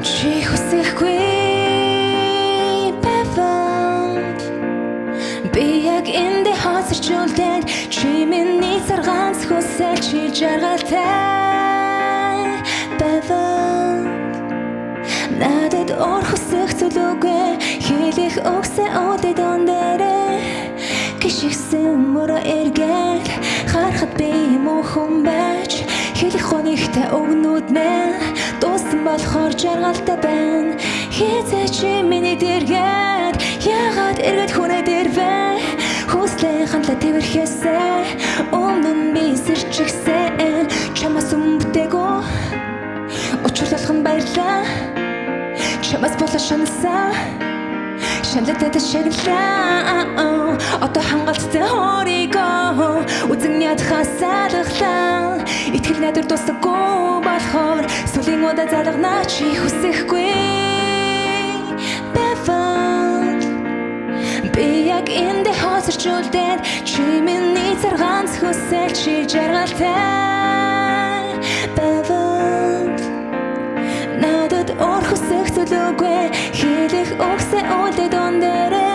Чи хүсэхгүй баванд би яг энэ хасарчулдэн чи миний зарганц хүсэл чи жаргалтай баванд надад ор хүсэх зүйлүүгээ хэлэх өгсөн өдөд ондэрэ гიშгсэн мөрө эргэл харахад би муухан байж хэлэх хонигтай өгнүүд мэн дууссан болохоор жаргалтай байна хизээ чи миний дэргээд ягаад эргээд хүнэд ирвэ хүслээ хандла тэрхэсээ өмнө нь би сэрчигсэн чамаас өмбөтэйгөө учруулах баярлаа чамаас болоо шаналсан шаналтай шаглаа одоо хангалттай хоригоо үзэн ядхасаалглаа итгэл найдар дуустаггүй болохоор сүлийн удаа залгана чи хүсэхгүй баванд би яг энэ хасарчулдэн чи миний зарганц хүсэл чи жаргалтай баванд надад ор хүсэх зүйлүүгээ хэлэх өгсөн өдөд ондэрэ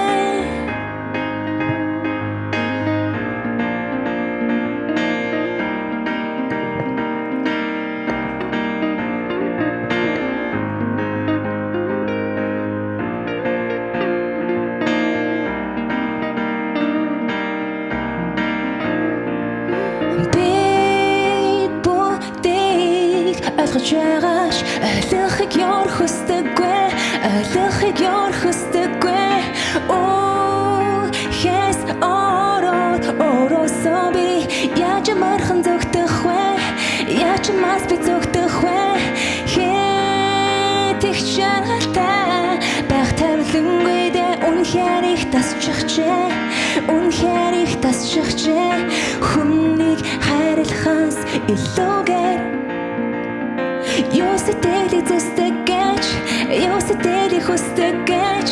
Ойлгож ойлгохыг ёр хүсдэггүй ойлгохыг ёр хүсдэггүй оо хэс оросоо би яаж мархан зөвтөх вэ яаж мас би зөвтөх вэ хэтих шаналтай байх тавилангүй дэ үнэхээр их тасчихжээ хүнийг хайрлахаас илүүгээр Юусэтэли зэстэгэж юусэтэли хүстэгэж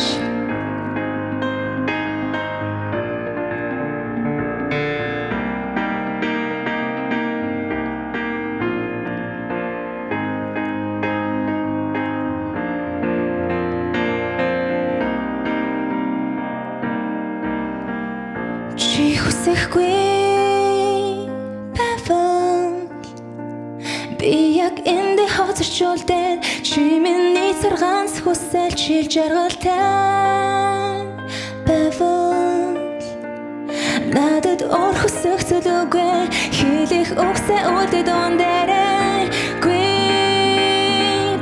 чи хүсэхгүй би яг энэ хасарчулдэн чи миний зарганц хүсэл чи жаргалтай баванд надад ор хүсэх зүйлүүгээ хэлэх өгсөн өдөд ондэрэ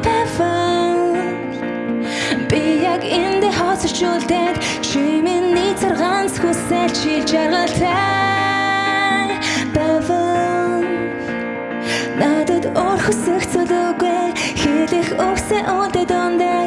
баванд би яг энэ хасарчулдэн чи миний зарганц хүсэл чи жаргалтай баванд надад ор хүсэх зүйлүүгээ хэлэх өгсөн өдөд ондэрэ